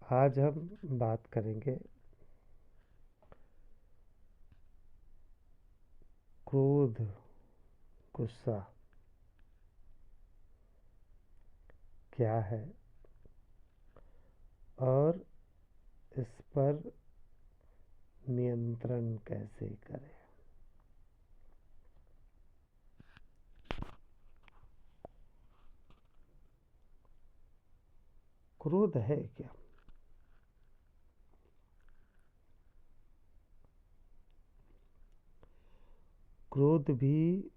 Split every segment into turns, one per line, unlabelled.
आज हम बात करेंगे क्रोध, गुस्सा क्या है और इस पर नियंत्रण कैसे करें। क्रोध है क्या? क्रोध भी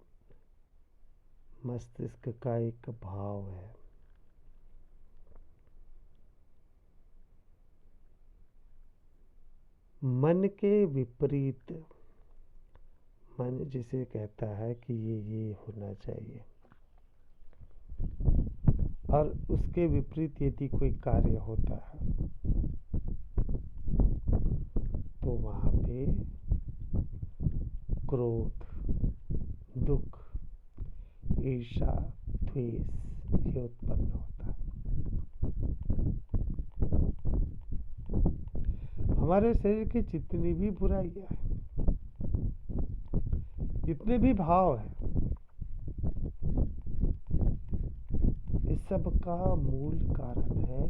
मस्तिष्क का एक भाव है। मन के विपरीत, मन जिसे कहता है कि ये होना चाहिए और उसके विपरीत यदि कोई कार्य होता है तो वहाँ पे क्रोध, दुख, ईर्ष्या, द्वेष ये उत्पन्न होता है। हमारे शरीर की जितनी भी बुराइयां हैं, जितने भी भाव हैं, इस सब का मूल कारण है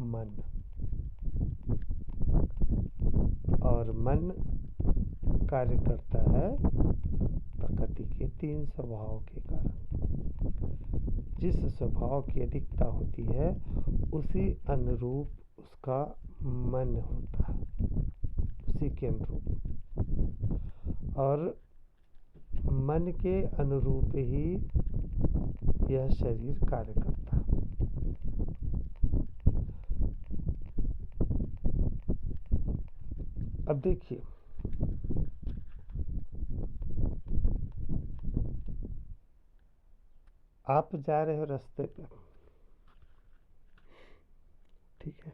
मन। और मन कार्य करता है प्रकृति के 3 स्वभाव के कारण। जिस स्वभाव की अधिकता होती है उसी अनुरूप उसका मन होता है, उसी के अनुरूप। और मन के अनुरूप ही यह शरीर कार्य करता है। अब देखिए, आप जा रहे हो रास्ते पे, ठीक है,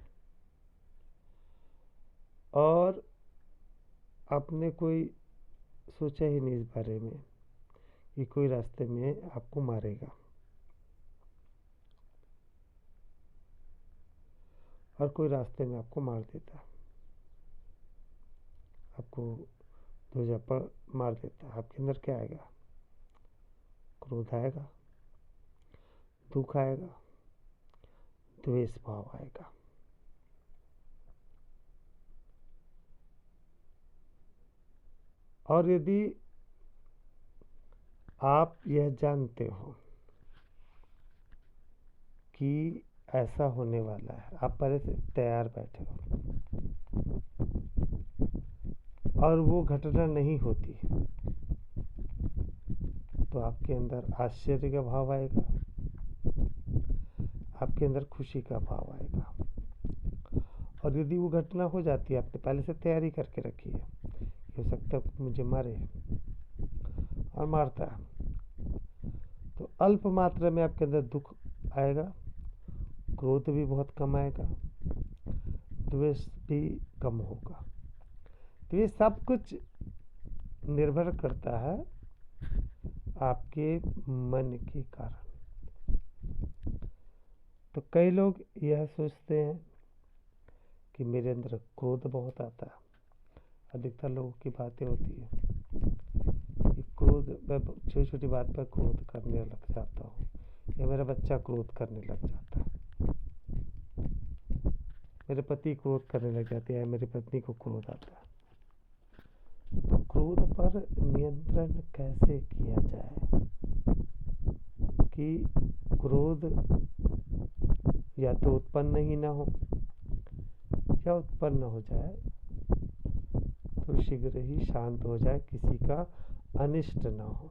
और आपने कोई सोचा ही नहीं इस बारे में कि कोई रास्ते में आपको मारेगा, और कोई रास्ते में आपको मार देता, आपको दो झप्पड़ मार देता, आपके अंदर क्या आएगा? क्रोध आएगा, दुख आएगा, द्वेष भाव आएगा। और यदि आप यह जानते हो कि ऐसा होने वाला है, आप पहले से तैयार बैठे हो और वो घटना नहीं होती, तो आपके अंदर आश्चर्य का भाव आएगा, आपके अंदर खुशी का भाव आएगा। और यदि वो घटना हो जाती है, आपने पहले से तैयारी करके रखी है, हो सकता है मुझे मारे, और मारता है, तो अल्प मात्रा में आपके अंदर दुख आएगा, क्रोध भी बहुत कम आएगा, द्वेष भी कम होगा। तो ये सब कुछ निर्भर करता है आपके मन के कारण। तो कई लोग यह सोचते हैं कि मेरे अंदर क्रोध बहुत आता है। अधिकतर लोगों की बातें होती है कि क्रोध, मैं छोटी छोटी बात पर क्रोध करने लग जाता हूँ, या मेरा बच्चा क्रोध करने लग जाता है, मेरे पति क्रोध करने लग जाते हैं, मेरी पत्नी को क्रोध आता है। तो क्रोध पर नियंत्रण कैसे किया जाए कि क्रोध या तो उत्पन्न ही ना हो, या उत्पन्न हो जाए तो शीघ्र ही शांत हो जाए, किसी का अनिष्ट ना हो।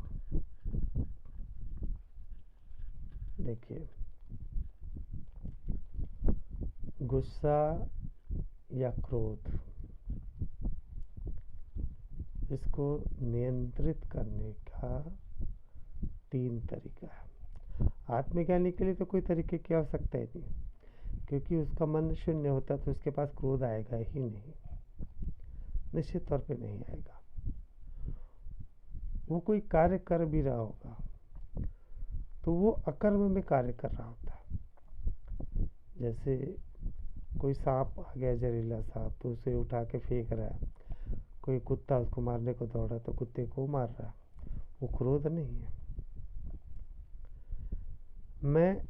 देखिए, गुस्सा या क्रोध, इसको नियंत्रित करने का 3 तरीका है। आत्मज्ञानी के लिए तो कोई तरीके की आवश्यकता ही नहीं, क्योंकि उसका मन शून्य होता तो उसके पास क्रोध आएगा ही नहीं, निश्चित तौर पे नहीं आएगा। वो कोई कार्य कर भी रहा होगा तो वो अकर्म में कार्य कर रहा होता है। जैसे कोई सांप आ गया, जहरीला सांप, तो उसे उठा के फेंक रहा है। कोई कुत्ता उसको मारने को दौड़ा तो कुत्ते को मार रहा है, वो क्रोध नहीं है। मैं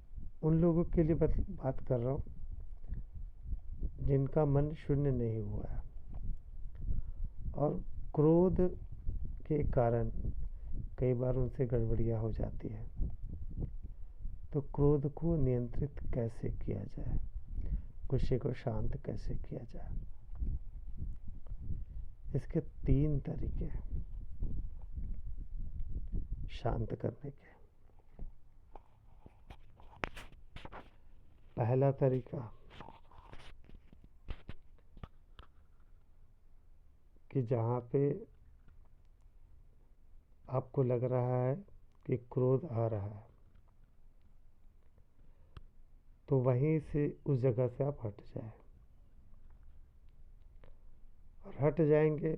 उन लोगों के लिए बात कर रहा हूँ जिनका मन शून्य नहीं हुआ है और क्रोध के कारण कई बार उनसे गड़बड़ियाँ हो जाती है। तो क्रोध को नियंत्रित कैसे किया जाए, गुस्से को शांत कैसे किया जाए, इसके 3 तरीके हैं शांत करने के। पहला तरीका कि जहाँ पे आपको लग रहा है कि क्रोध आ रहा है, तो वहीं से उस जगह से आप हट जाए, और हट जाएंगे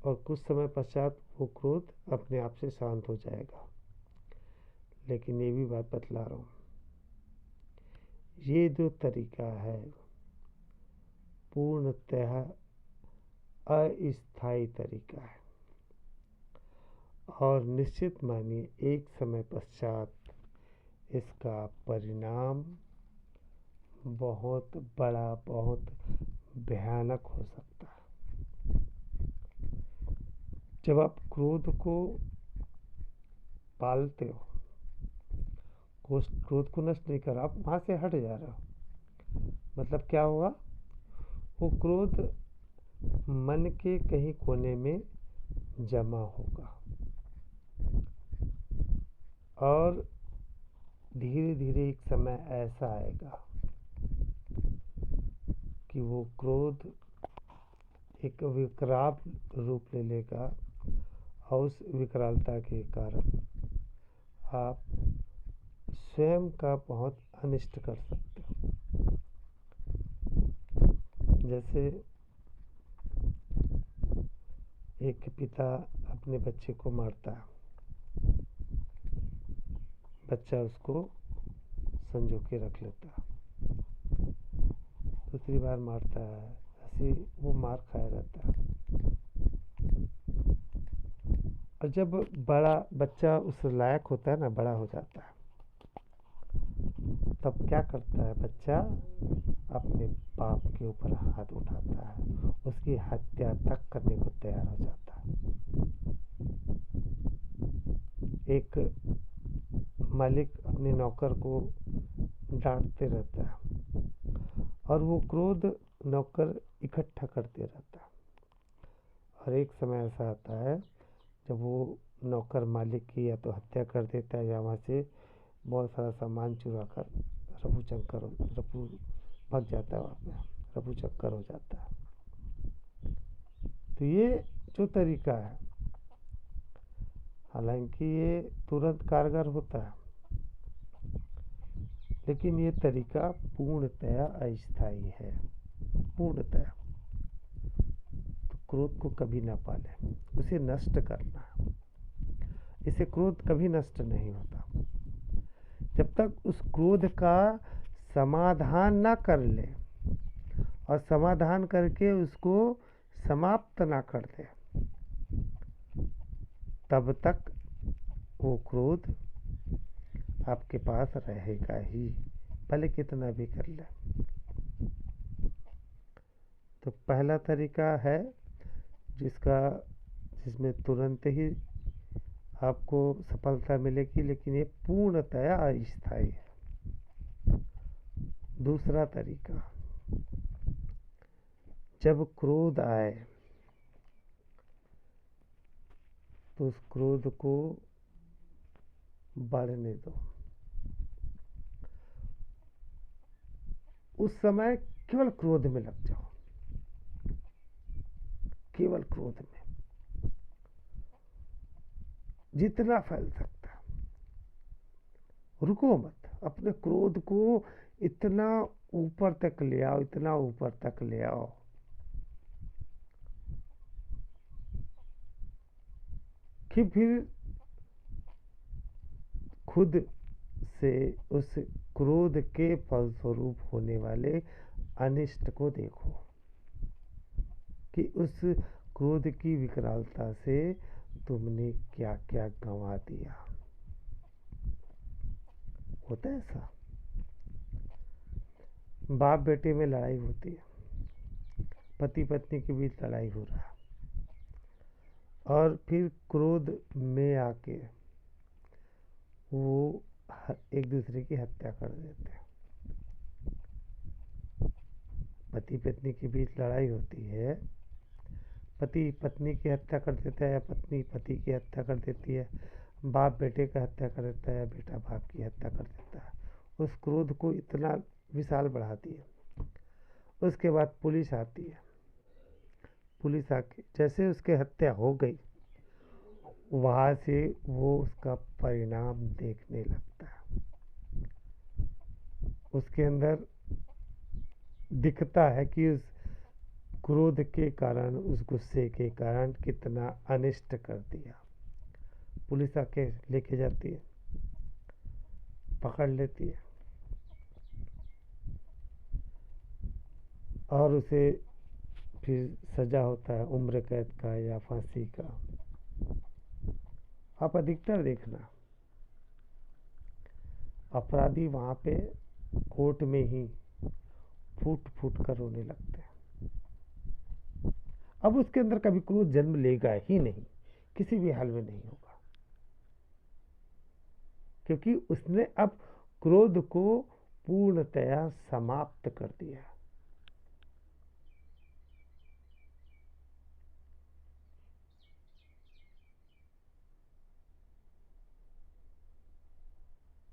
और कुछ समय पश्चात वो क्रोध अपने आप से शांत हो जाएगा। लेकिन ये भी बात बतला रहा हूँ, ये जो तरीका है पूर्णतः अस्थायी तरीका है, और निश्चित मानिए एक समय पश्चात इसका परिणाम बहुत बड़ा, बहुत भयानक हो सकता है। जब आप क्रोध को पालते हो, क्रोध को नष्ट नहीं कर, आप वहाँ से हट जा रहे हो, मतलब क्या होगा, वो क्रोध मन के कहीं कोने में जमा होगा और धीरे धीरे एक समय ऐसा आएगा कि वो क्रोध एक विकराल रूप ले लेगा, और उस विकरालता के कारण आप स्वयं का बहुत अनिष्ट कर सकते हो। जैसे एक पिता अपने बच्चे को मारता है, बच्चा उसको संजो के रख लेता है, दूसरी बार मारता है, ऐसे वो मार खाया रहता है। और जब बड़ा बच्चा उस लायक होता है ना, बड़ा हो जाता है, तब क्या करता है बच्चा, अपने बाप के ऊपर हाथ उठाता है, उसकी हत्या तक करने को तैयार हो जाता है। एक मालिक अपने नौकर को डांटते रहता है और वो क्रोध नौकर इकट्ठा करते रहता है, और एक समय ऐसा आता है जब वो नौकर मालिक की या तो हत्या कर देता है या वहाँ से बहुत सारा सामान चुरा कर रफू भग जाता है, वहाँ पे रफू चक्कर हो जाता है। तो ये जो तरीका है, हालांकि ये तुरंत कारगर होता है, लेकिन ये तरीका पूर्णतया अस्थायी है, पूर्णतया। तो क्रोध को कभी ना पालें, उसे नष्ट करना है। इसे क्रोध कभी नष्ट नहीं होता जब तक उस क्रोध का समाधान ना कर ले, और समाधान करके उसको समाप्त ना कर दे, तब तक वो क्रोध आपके पास रहेगा ही, भले कितना भी कर ले। तो पहला तरीका है जिसमें तुरंत ही आपको सफलता मिलेगी, लेकिन ये पूर्णतया अस्थायी है। दूसरा तरीका, जब क्रोध आए तो उस क्रोध को बढ़ने दो। उस समय केवल क्रोध में लग जाओ, केवल क्रोध में जितना फैल सकता। रुको मत, अपने क्रोध को इतना ऊपर तक ले आओ, इतना ऊपर तक ले आओ कि फिर खुद से उस क्रोध के फलस्वरूप होने वाले अनिष्ट को देखो कि उस क्रोध की विकरालता से तुमने क्या क्या गंवा दिया। होता है ऐसा, बाप बेटे में लड़ाई होती है, पति पत्नी के बीच लड़ाई हो रहा है, और फिर क्रोध में आके वो एक दूसरे की हत्या कर देते हैं। पति पत्नी के बीच लड़ाई होती है, पति पत्नी की हत्या कर देता है या पत्नी पति की हत्या कर देती है, बाप बेटे का हत्या कर देता है या बेटा बाप की हत्या कर देता है। उस क्रोध को इतना विशाल बढ़ाती है। उसके बाद पुलिस आती है, पुलिस आके जैसे उसके हत्या हो गई, वहाँ से वो उसका परिणाम देखने लगता है। उसके अंदर दिखता है कि उस क्रोध के कारण, उस गुस्से के कारण कितना अनिष्ट कर दिया। पुलिस आके लेके जाती है, पकड़ लेती है और उसे फिर सजा होता है उम्र कैद का या फांसी का। आप अधिकतर देखना अपराधी वहाँ पे कोर्ट में ही फूट फूट कर रोने लगते हैं। अब उसके अंदर कभी क्रोध जन्म लेगा ही नहीं, किसी भी हाल में नहीं होगा, क्योंकि उसने अब क्रोध को पूर्णतया समाप्त कर दिया।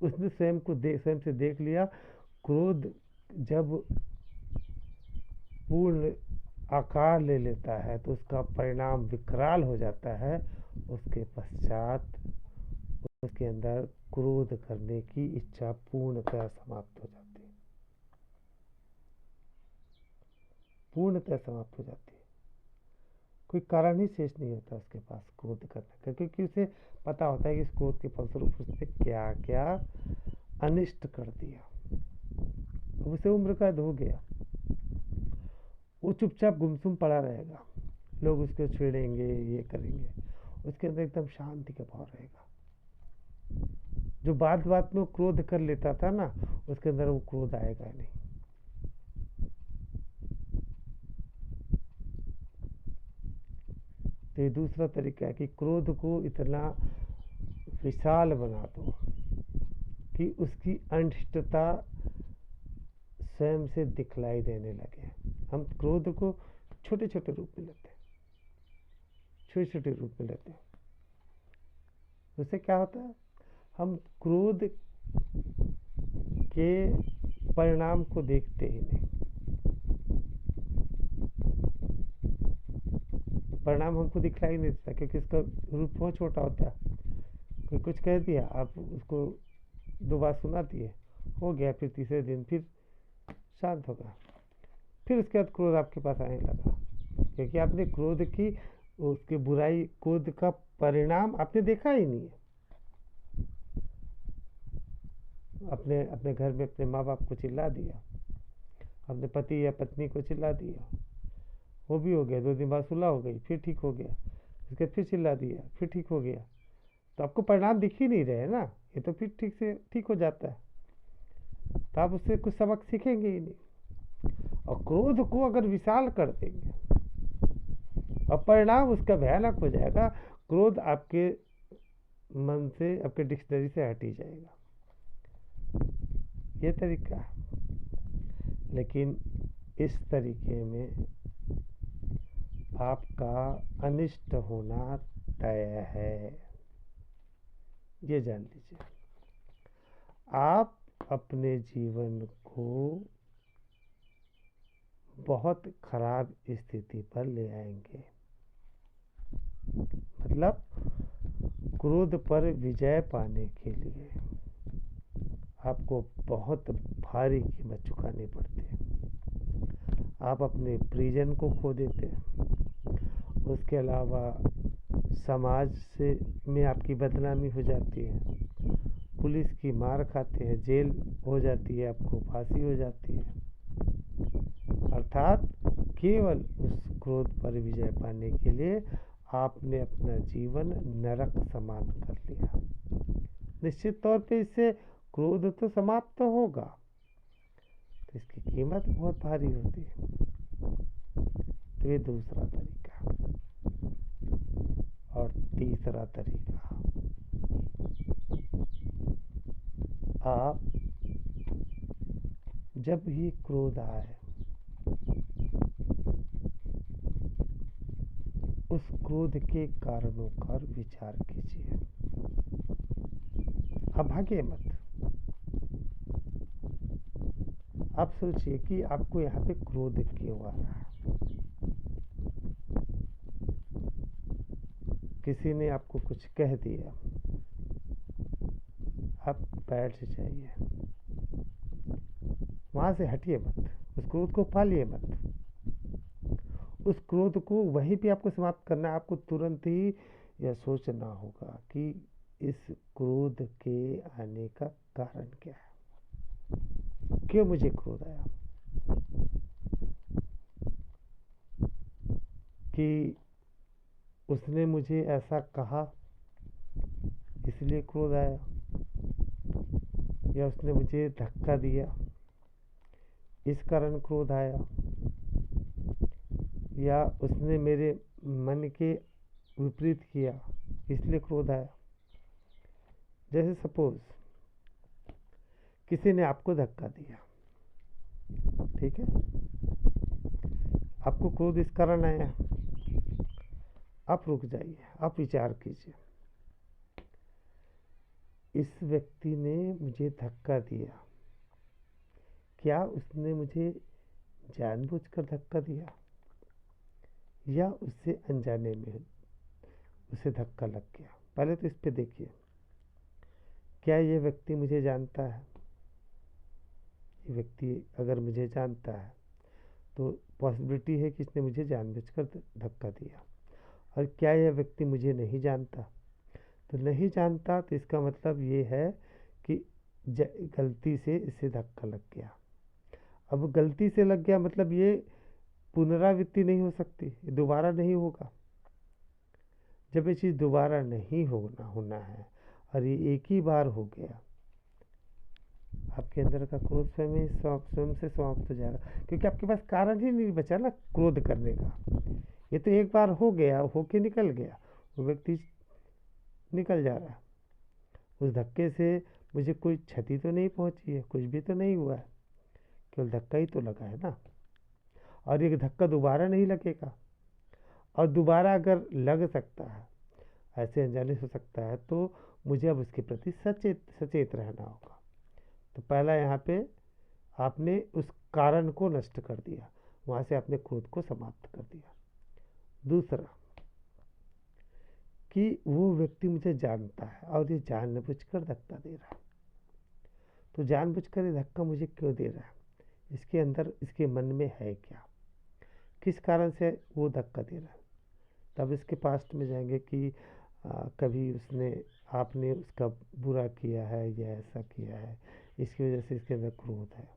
उसने स्वयं से देख लिया, क्रोध जब पूर्ण आकार ले लेता है तो उसका परिणाम विकराल हो जाता है। उसके पश्चात उसके अंदर क्रोध करने की इच्छा पूर्णतः समाप्त हो जाती है, पूर्णतः समाप्त हो जाती है। कोई कारण ही शेष नहीं होता उसके पास क्रोध करने का, क्योंकि उसे पता होता है कि इस क्रोध के फलस्वरूप उसने क्या क्या अनिष्ट कर दिया। अब उसे उम्र कैद हो गया, वो चुपचाप गुमसुम पड़ा रहेगा, लोग उसको छेड़ेंगे, ये करेंगे, उसके अंदर एकदम शांति का भाव रहेगा। जो बात बात में वो क्रोध कर लेता था ना, उसके अंदर वो क्रोध आएगा नहीं। तो ये दूसरा तरीका है कि क्रोध को इतना विशाल बना दो कि उसकी अनिष्टता स्वयं से दिखलाई देने लगे। हम क्रोध को छोटे छोटे रूप में लेते हैं, छोटे छोटे रूप में लेते हैं। उससे क्या होता है, हम क्रोध के परिणाम को देखते ही नहीं। परिणाम हमको दिखलाई नहीं देता, क्योंकि इसका रूप बहुत छोटा होता है। कोई कुछ कह दिया, आप उसको 2 बार सुना दिए, हो गया, फिर तीसरे दिन फिर शांत होगा, फिर उसके बाद क्रोध आपके पास आने लगा, क्योंकि आपने क्रोध की, उसके बुराई, क्रोध का परिणाम आपने देखा ही नहीं है। अपने अपने घर में अपने माँ बाप को चिल्ला दिया, अपने पति या पत्नी को चिल्ला दिया, वो भी हो गया, 2 दिन बाद सुलह हो गई, फिर ठीक हो गया, उसके बाद फिर चिल्ला दिया, फिर ठीक हो गया। तो आपको परिणाम दिख ही नहीं रहे ना, ये तो फिर ठीक से ठीक हो जाता है, तो आप उससे कुछ सबक सीखेंगे ही नहीं। और क्रोध को अगर विशाल कर देंगे और परिणाम उसका भयानक हो जाएगा, क्रोध आपके मन से, आपके डिक्शनरी से हट ही जाएगा। ये तरीका है, लेकिन इस तरीके में आपका अनिष्ट होना तय है, ये जान लीजिए। आप अपने जीवन को बहुत खराब स्थिति पर ले आएंगे। मतलब क्रोध पर विजय पाने के लिए आपको बहुत भारी कीमत चुकानी पड़ती है। आप अपने परिजन को खो देते हैं, उसके अलावा समाज से में आपकी बदनामी हो जाती है, पुलिस की मार खाते हैं, जेल हो जाती है, आपको फांसी हो जाती है। अर्थात केवल उस क्रोध पर विजय पाने के लिए आपने अपना जीवन नरक समान कर लिया। निश्चित तौर पे इससे क्रोध तो समाप्त होगा, तो इसकी कीमत बहुत भारी होती है। तो ये दूसरा तरीका। और तीसरा तरीका, आप जब भी क्रोध आए उस क्रोध के कारणों पर विचार कीजिए, आप भागिए मत। आप सोचिए कि आपको यहाँ पे क्रोध क्यों आ रहा है। किसी ने आपको कुछ कह दिया, आप बैठ जाइए, वहां से हटिए मत, उस क्रोध को पालिए मत। उस क्रोध को वहीं पे आपको समाप्त करना है। आपको तुरंत ही यह सोचना होगा कि इस क्रोध के आने का कारण क्या है, क्यों मुझे क्रोध आया। कि उसने मुझे ऐसा कहा इसलिए क्रोध आया, या उसने मुझे धक्का दिया इस कारण क्रोध आया, या उसने मेरे मन के विपरीत किया इसलिए क्रोध आया। जैसे सपोज किसी ने आपको धक्का दिया, ठीक है, आपको क्रोध इस कारण आया। आप रुक जाइए, आप विचार कीजिए, इस व्यक्ति ने मुझे धक्का दिया, क्या उसने मुझे जानबूझकर धक्का दिया, या उससे अनजाने में उसे धक्का लग गया। पहले तो इस पे देखिए, क्या ये व्यक्ति मुझे जानता है। ये व्यक्ति अगर मुझे जानता है तो पॉसिबिलिटी है कि इसने मुझे जानबूझकर धक्का दिया। और क्या यह व्यक्ति मुझे नहीं जानता, तो नहीं जानता तो इसका मतलब ये है कि गलती से इसे धक्का लग गया। अब गलती से लग गया मतलब ये पुनरावृत्ति नहीं हो सकती, ये दोबारा नहीं होगा। जब ये चीज़ दोबारा नहीं होना है और ये एक ही बार हो गया, आपके अंदर का क्रोध स्वयं से समाप्त हो जाएगा, क्योंकि आपके पास कारण ही नहीं बचा ना क्रोध करने का। ये तो एक बार हो गया, होके निकल गया, वो व्यक्ति निकल जा रहा है। उस धक्के से मुझे कोई क्षति तो नहीं पहुंची है, कुछ भी तो नहीं हुआ है, केवल धक्का ही तो लगा है ना। और ये धक्का दोबारा नहीं लगेगा, और दोबारा अगर लग सकता है, ऐसे अनजाने हो सकता है, तो मुझे अब उसके प्रति सचेत रहना होगा। तो पहला यहाँ पे आपने उस कारण को नष्ट कर दिया, वहाँ से आपने क्रोध को समाप्त कर दिया। दूसरा कि वो व्यक्ति मुझे जानता है और ये जानबूझकर धक्का दे रहा है। तो जानबूझकर ये धक्का मुझे क्यों दे रहा है, इसके अंदर इसके मन में है क्या, किस कारण से वो धक्का दे रहा है। तब इसके पास्ट में जाएंगे कि कभी आपने उसका बुरा किया है या ऐसा किया है, इसकी वजह से इसके अंदर क्रोध है।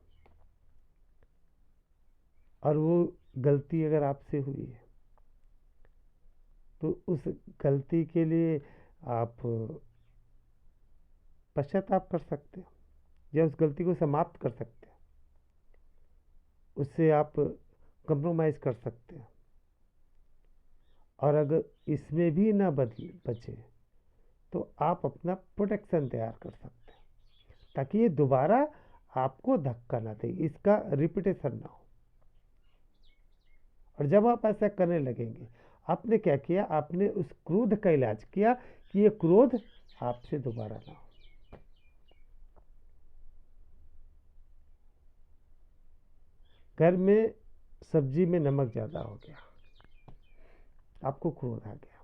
और वो गलती अगर आपसे हुई है तो उस गलती के लिए आप पश्चाताप कर सकते हो, या उस गलती को समाप्त कर सकते हो, उससे आप कंप्रोमाइज़ कर सकते हो। और अगर इसमें भी ना बचे तो आप अपना प्रोटेक्शन तैयार कर सकते हैं, ताकि ये दोबारा आपको धक्का ना दे, इसका रिपीटेशन ना हो। और जब आप ऐसा करने लगेंगे, आपने क्या किया, आपने उस क्रोध का इलाज किया कि ये क्रोध आपसे दोबारा ना हो। घर में सब्जी में नमक ज़्यादा हो गया, आपको क्रोध आ गया,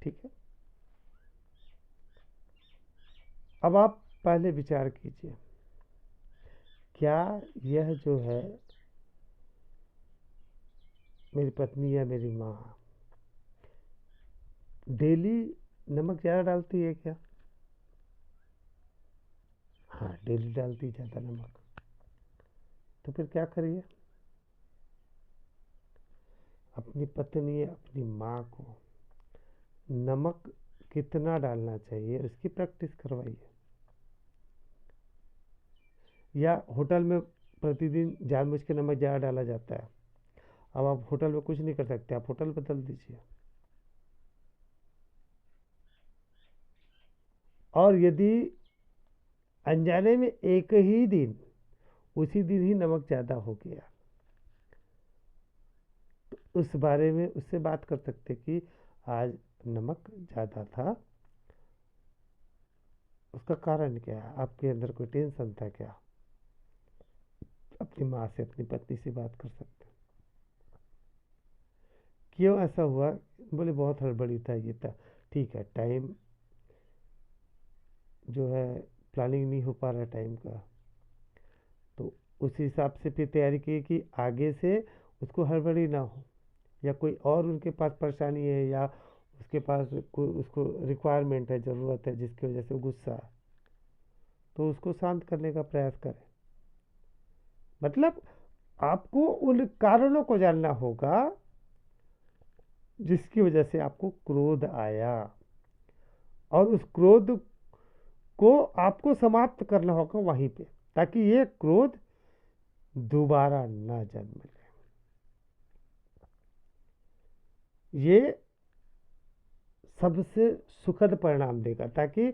ठीक है। अब आप पहले विचार कीजिए, क्या यह जो है मेरी पत्नी या मेरी माँ डेली नमक ज़्यादा डालती है क्या? डेली डालती ज़्यादा नमक, तो फिर क्या करिए, अपनी पत्नी अपनी माँ को नमक कितना डालना चाहिए उसकी प्रैक्टिस करवाइए। या होटल में प्रतिदिन जानबूझ के नमक ज़्यादा डाला जाता है, अब आप होटल में कुछ नहीं कर सकते, आप होटल बदल दीजिए। और यदि अनजाने में एक ही दिन उसी दिन ही नमक ज़्यादा हो गया, तो उस बारे में उससे बात कर सकते कि आज नमक ज़्यादा था, उसका कारण क्या है, आपके अंदर कोई टेंशन था क्या। अपनी माँ से अपनी पत्नी से बात कर सकते हैं, क्यों ऐसा हुआ, बोले बहुत हड़बड़ी था ये था, ठीक है, टाइम जो है प्लानिंग नहीं हो पा रहा टाइम का, तो उस हिसाब से फिर तैयारी की कि आगे से उसको हड़बड़ी ना हो, या कोई और उनके पास परेशानी है, या उसके पास कोई उसको रिक्वायरमेंट है, ज़रूरत है, जिसकी वजह से वो गुस्सा है, तो उसको शांत करने का प्रयास करें। मतलब आपको उन कारणों को जानना होगा जिसकी वजह से आपको क्रोध आया, और उस क्रोध को आपको समाप्त करना होगा वहीं पे, ताकि ये क्रोध दोबारा ना जन्म ले। ये सबसे सुखद परिणाम देगा, ताकि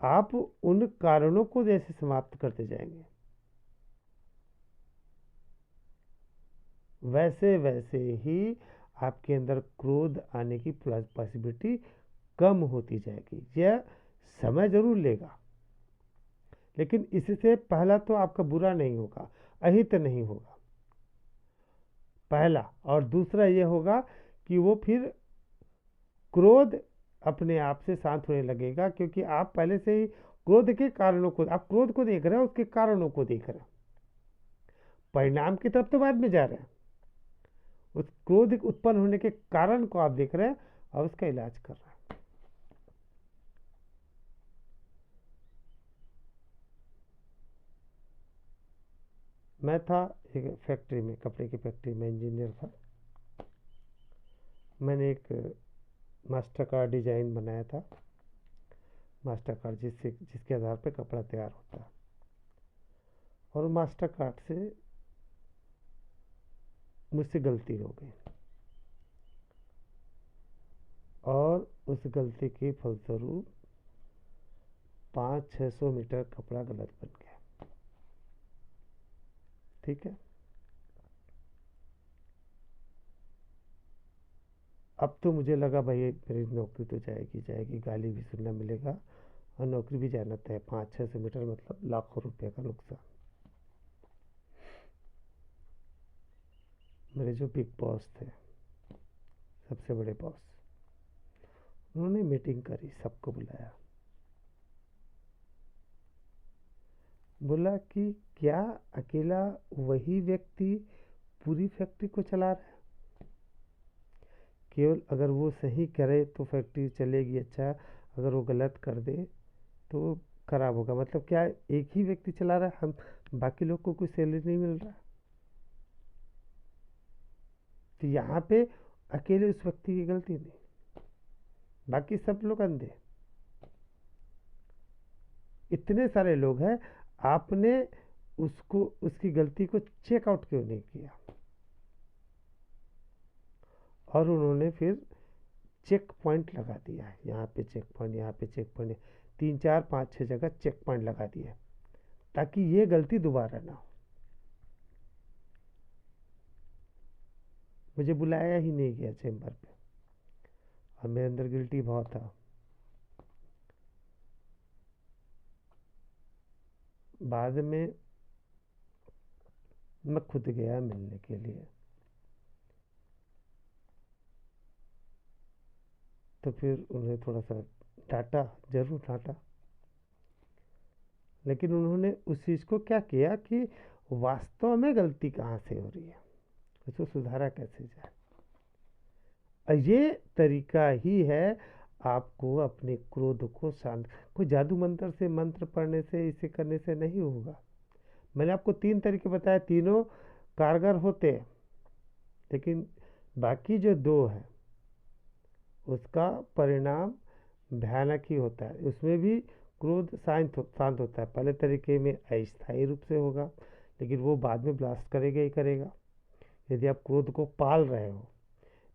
आप उन कारणों को जैसे समाप्त करते जाएंगे, वैसे वैसे ही आपके अंदर क्रोध आने की पॉसिबिलिटी कम होती जाएगी। यह समय जरूर लेगा, लेकिन इससे पहला तो आपका बुरा नहीं होगा, अहित नहीं होगा, पहला। और दूसरा ये होगा कि वो फिर क्रोध अपने आप से शांत होने लगेगा, क्योंकि आप पहले से ही क्रोध के कारणों को, आप क्रोध को देख रहे हैं, उसके कारणों को देख रहे हैं, परिणाम की तरफ तो बाद में जा रहे हैं, उस क्रोध उत्पन्न होने के कारण को आप देख रहे हैं और उसका इलाज कर रहे हैं। मैं था एक फैक्ट्री में, कपड़े की फैक्ट्री में इंजीनियर था। मैंने एक मास्टर कार्ड डिजाइन बनाया था, मास्टर कार्ड जिसके आधार पर कपड़ा तैयार होता है, और मास्टर कार्ड से मुझसे गलती हो गई, और उस गलती के फलस्वरूप 500-600 मीटर कपड़ा गलत बन गया। ठीक है, अब तो मुझे लगा भाई मेरी नौकरी तो जाएगी जाएगी, गाली भी सुनना मिलेगा और नौकरी भी जाना तय। 500-600 मीटर मतलब लाखों रुपए का नुकसान। मेरे जो बिग बॉस थे, सबसे बड़े बॉस, उन्होंने मीटिंग करी, सबको बुलाया, बोला कि क्या अकेला वही व्यक्ति पूरी फैक्ट्री को चला रहा है, केवल अगर वो सही करे तो फैक्ट्री चलेगी अच्छा, अगर वो गलत कर दे तो खराब होगा। मतलब क्या एक ही व्यक्ति चला रहा है, हम बाकी लोग को कोई सैलरी नहीं मिल रहा, तो यहाँ पे अकेले उस व्यक्ति की गलती नहीं, बाकी सब लोग अंधे। इतने सारे लोग हैं, आपने उसको उसकी गलती को चेक आउट क्यों नहीं किया। और उन्होंने फिर चेक पॉइंट लगा दिया है, यहाँ पे चेक पॉइंट, यहाँ पे चेक पॉइंट, 3-4-5-6 जगह चेक पॉइंट लगा दिया, ताकि ये गलती दोबारा ना हो। मुझे बुलाया ही नहीं गया चैम्बर पे, और मेरे अंदर गिल्टी बहुत था। बाद में मैं खुद गया मिलने के लिए, तो फिर उन्हें थोड़ा सा डांटा, जरूर डांटा, लेकिन उन्होंने उस चीज़ को क्या किया कि वास्तव में गलती कहाँ से हो रही है, उसको सुधारा कैसे जाए। और ये तरीका ही है आपको अपने क्रोध को शांत, कोई जादू मंत्र से, मंत्र पढ़ने से, इसे करने से नहीं होगा। मैंने आपको 3 तरीके बताए, तीनों कारगर होते हैं, लेकिन बाकी जो 2 हैं उसका परिणाम भयानक ही होता है। उसमें भी क्रोध शांत होता है। पहले तरीके में अस्थायी रूप से होगा, लेकिन वो बाद में ब्लास्ट करेगा ही करेगा। यदि आप क्रोध को पाल रहे हो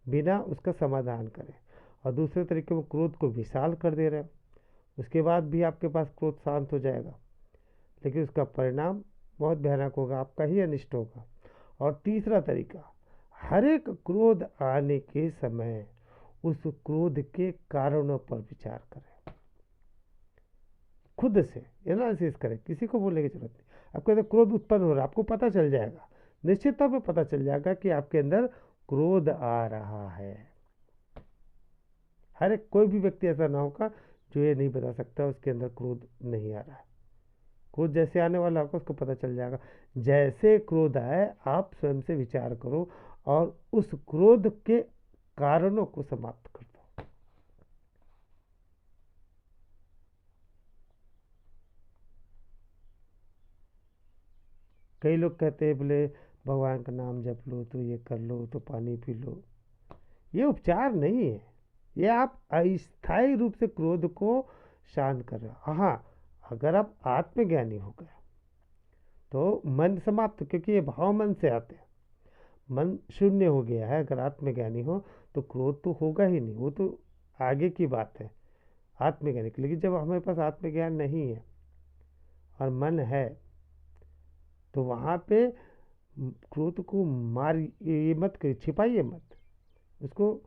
बिना उसका समाधान करें, और दूसरे तरीके में क्रोध को विशाल कर दे रहे हो, उसके बाद भी आपके पास क्रोध शांत हो जाएगा, लेकिन उसका परिणाम बहुत भयानक होगा, आपका ही अनिष्ट होगा। और तीसरा तरीका, हर एक क्रोध आने के समय उस क्रोध के कारणों पर विचार करें, खुद से एनालिसिस करें, किसी को बोलने की जरूरत नहीं। आपके अंदर क्रोध उत्पन्न हो रहा है, आपको पता चल जाएगा, निश्चित तौर पर पता चल जाएगा कि आपके अंदर क्रोध आ रहा है। हर एक, कोई भी व्यक्ति ऐसा ना होगा जो ये नहीं बता सकता उसके अंदर क्रोध नहीं आ रहा है। क्रोध जैसे आने वाला होगा उसको पता चल जाएगा। जैसे क्रोध आए आप स्वयं से विचार करो और उस क्रोध के कारणों को समाप्त कर दो। कई लोग कहते हैं बोले भगवान का नाम जप लो, तो ये कर लो, तो पानी पी लो। ये उपचार नहीं है, ये आप अस्थायी रूप से क्रोध को शांत कर रहे हो। हाँ, अगर आप आत्मज्ञानी हो गए तो मन समाप्त, क्योंकि ये भाव मन से आते हैं, मन शून्य हो गया है। अगर आत्मज्ञानी हो तो क्रोध तो होगा ही नहीं, वो तो आगे की बात है आत्मज्ञानी की। लेकिन जब हमारे पास आत्मज्ञान नहीं है और मन है, तो वहाँ पे क्रोध को मार ये मत करिए, छिपाइए मत, उसको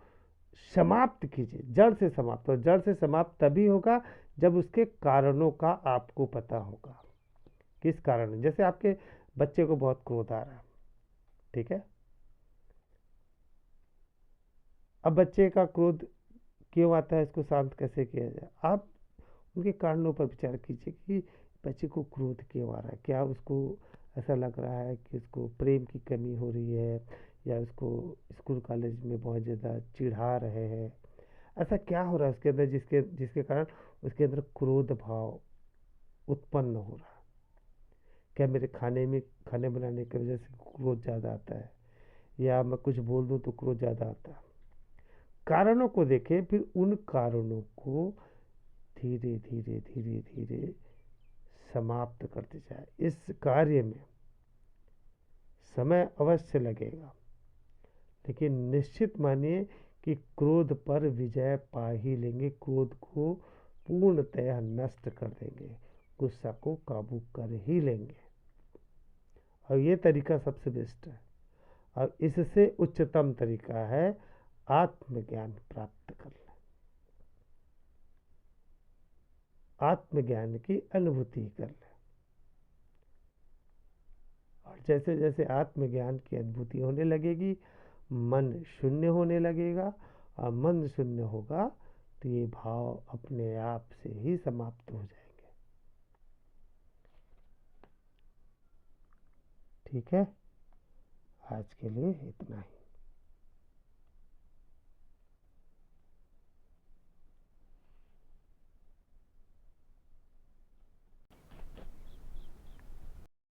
समाप्त कीजिए, जड़ से समाप्त। और जड़ से समाप्त तभी होगा जब उसके कारणों का आपको पता होगा। किस कारण, जैसे आपके बच्चे को बहुत क्रोध आ रहा है, ठीक है, अब बच्चे का क्रोध क्यों आता है, इसको शांत कैसे किया जाए। आप उनके कारणों पर विचार कीजिए कि बच्चे को क्रोध क्यों आ रहा है। क्या उसको ऐसा लग रहा है कि उसको प्रेम की कमी हो रही है, या उसको स्कूल कॉलेज में बहुत ज़्यादा चिढ़ा रहे हैं, ऐसा क्या हो रहा है उसके अंदर जिसके जिसके कारण उसके अंदर क्रोध भाव उत्पन्न हो रहा है। क्या मेरे खाने बनाने की वजह से क्रोध ज़्यादा आता है, या मैं कुछ बोल दूँ तो क्रोध ज़्यादा आता है। कारणों को देखें, फिर उन कारणों को धीरे धीरे धीरे धीरे समाप्त करते जाए। इस कार्य में समय अवश्य लगेगा, लेकिन निश्चित मानिए कि क्रोध पर विजय पा ही लेंगे, क्रोध को पूर्णतः नष्ट कर देंगे, गुस्सा को काबू कर ही लेंगे। और ये तरीका सबसे बेस्ट है, और इससे उच्चतम तरीका है आत्मज्ञान प्राप्त करना, आत्मज्ञान की अनुभूति कर लें। और जैसे जैसे आत्मज्ञान की अनुभूति होने लगेगी, मन शून्य होने लगेगा, और मन शून्य होगा तो ये भाव अपने आप से ही समाप्त हो जाएंगे। ठीक है, आज के लिए इतना ही।